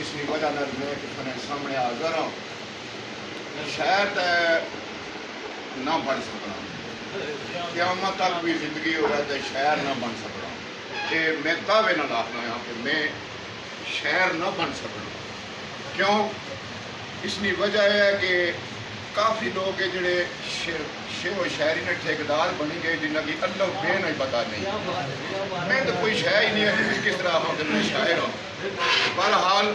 जिसकी वजह मैं किसी ने सामने हाजिर हाँ शायद ना बन सकना क़यामत तक भी जिंदगी हो तो शहर ना बन सकना कि मैं दावे ना आखना हाँ कि मैं शहर ना बन सकना। क्यों? इसकी वजह है कि काफ़ी लोग जोड़े शेव शहरी ने ठेकेदार बनी गए जिन्हें की अल्लाह बे नहीं पता नहीं मैं तो कोई शह ही नहीं है किस तरह हाँ मैं शायर हाँ। बहरहाल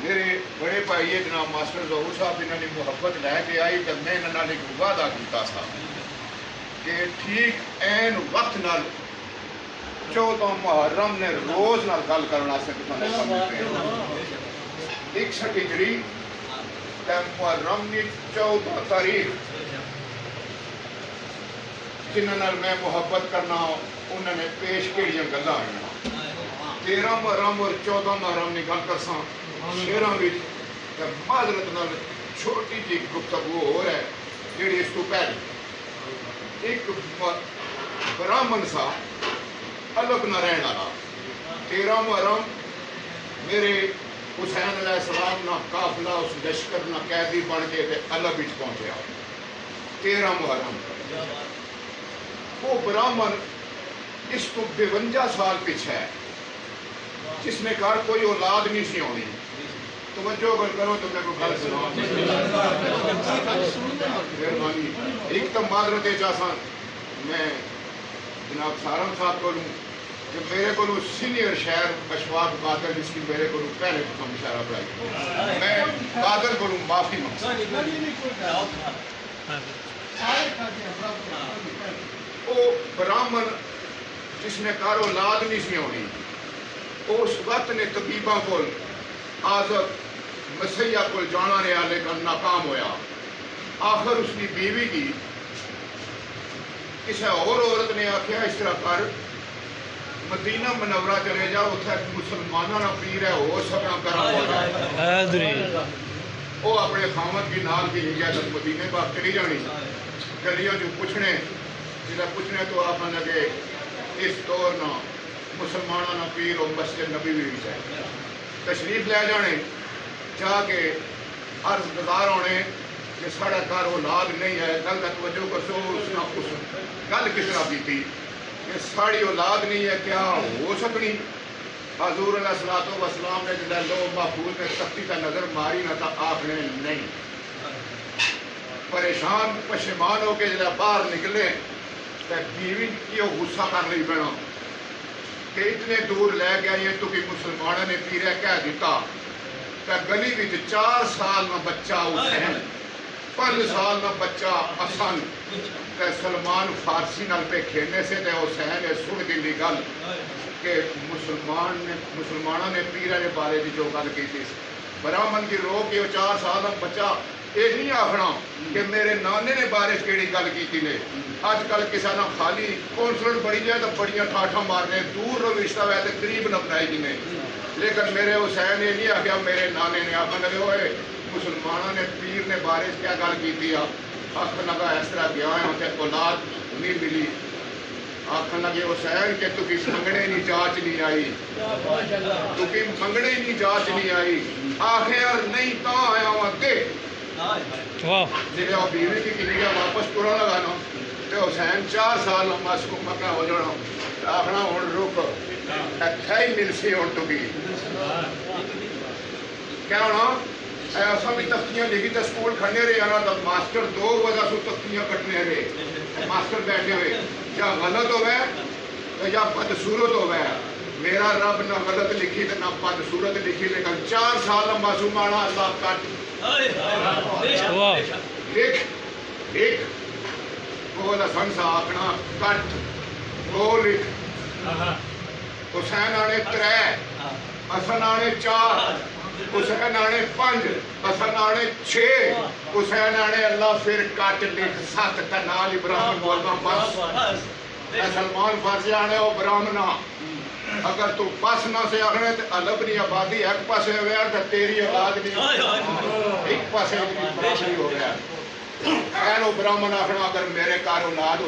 मेरे बड़े भाई है जनाब मास्टर जहूर साहब इन्होंने मुहब्बत लैके आई तो मैं इन्होंने एक वादा किया था कि ठीक एन वक्त नाल 14 मुहर्रम ने रोज़ नाल गल करने एक सटिजरी मुहर्रम की 14 तारीख जिन्होंने मैं मुहब्बत करना उन्होंने पेश केड़ियां गल्लां आईयां 13 मुहर्रम और 14 मुहर्रम की गल करसा शेरां विच माजरत नाल छोटी जी गुफ्तगू हो है जी इस तो पहले एक ब्राह्मण सा अलग न रहने वाला 13 मुहर्रम मेरे हुसैन अलैहिस्सलाम ना काफिला उस लश्कर ना कैदी बन के अलग विच पहुंचा 13 मुहर्रम वो ब्राह्मण इस तो 52 साल पीछे है जिसने घर कोई औलाद नहीं सी आनी तवज्जो अगर करो तो मैं को गल सुना मेहरबानी एक तो माजरत चाहसान मैं जनाब सारंग साहब को कि मेरे को सीनियर शहर अशफाक बादल जिसकी मेरे को पहले प्रथम इशारा पढ़ाई मैं बादल को माफी वो ब्राह्मण जिसने घर औलाद नहीं सी आनी उस वक्त ने तबीबा को आजत मसैया को जाना रहा लेकिन नाकाम होया आखिर उसकी बीवी की किसी और औरत ने आख्या इस तरह कर मदीना मनवरा चले जाओ उसे मुसलमानों का पीर है हो सकना करा वो अपने खामद की नाल की इजाजत मदीने पर चली जानी गलियों जो पूछने जिला पूछने तो आप लगे इस दौर ना मुसलमानों ना पीर और मस्जिद नबी भी है तशरीफ ले जाने जाके अर्ज गुजार होने कि साढ़ा घर औलाद नहीं है गल तक वजह कसो उसना उस गल किस तरह की थी कि साड़ी औलाद नहीं है क्या हो सकनी हजूर अलैहिस्सलातु वस्सलाम ने जो लो महफूज ने सख्ती का नजर मारी ना था आपने नहीं परेशान पशेमान होकर जो बाहर निकले तो बीवी की गुस्सा कर ली पैना कि इतने दूर लै गया ये तो कि मुसलमानों ने पीरे कह दिता तो गली में 4 साल में बच्चा हुसैन 5 साल में बच्चा हसन तो सलमान फारसी नाल पे खेलने से तो हुसैन ने सुन दी गल कि मुसलमानों ने पीरे के बारे में जो गल की थी ब्राह्मण की रो के 4 साल में बच्चा ये नहीं आखना कि मेरे नाने ने बारे केड़ी गल की ने अजकल किसी ना खाली कौंसलर बड़ी जाए तो बड़िया ठाठा मारने दूर रो रिश्ता वै तो करीब न बनाई ने लेकिन मेरे हुसैन ने नहीं आख्या मेरे नाने ने आखन लगे होए मुसलमानों ने पीर ने बारे क्या गल की आख लगा इस तरह गया है औलाद नहीं मिली आखन लगे हुसैन के तुकी मंगने की जांच नहीं आई तुकी मंगने की जांच नहीं आई आखिर नहीं तो आया अगे जो बीवी की किलिया वापस तुरा लगाना तो हुसैन 4 साल मासूम मका हो जाना आखना हूँ रुक इतना ही मिलसी हूँ तुकी क्या होना ऐसा भी तख्तियाँ लिखी तो स्कूल खड़ने रहे आना तो मास्टर 2 वजह से तख्तियाँ कटने रहे मास्टर बैठे हुए या गलत हो गए तो या बदसूरत हो गया मेरा रब ना गलत लिखी तो ना बदसूरत लिखी लेकिन 4 साल मासूम आना अल्लाह कट लिख लिख वो हसन सा आखना कट वो लिख हुसैन आने 3 हसन आने 4 हुसैन आने 5 हसन आने 6 हुसैन आने अल्लाह फिर कट लिख 7 का नाल इब्राहिम बोलना बस सलमान फारसी आने वो ब्राह्मणा अगर तू बस ना से आखने तो अलग नहीं आबादी एक पासे हो गया तो तेरी औलाद नहीं एक पासे हो गया ब्राह्मण आखना अगर मेरे घर औलाद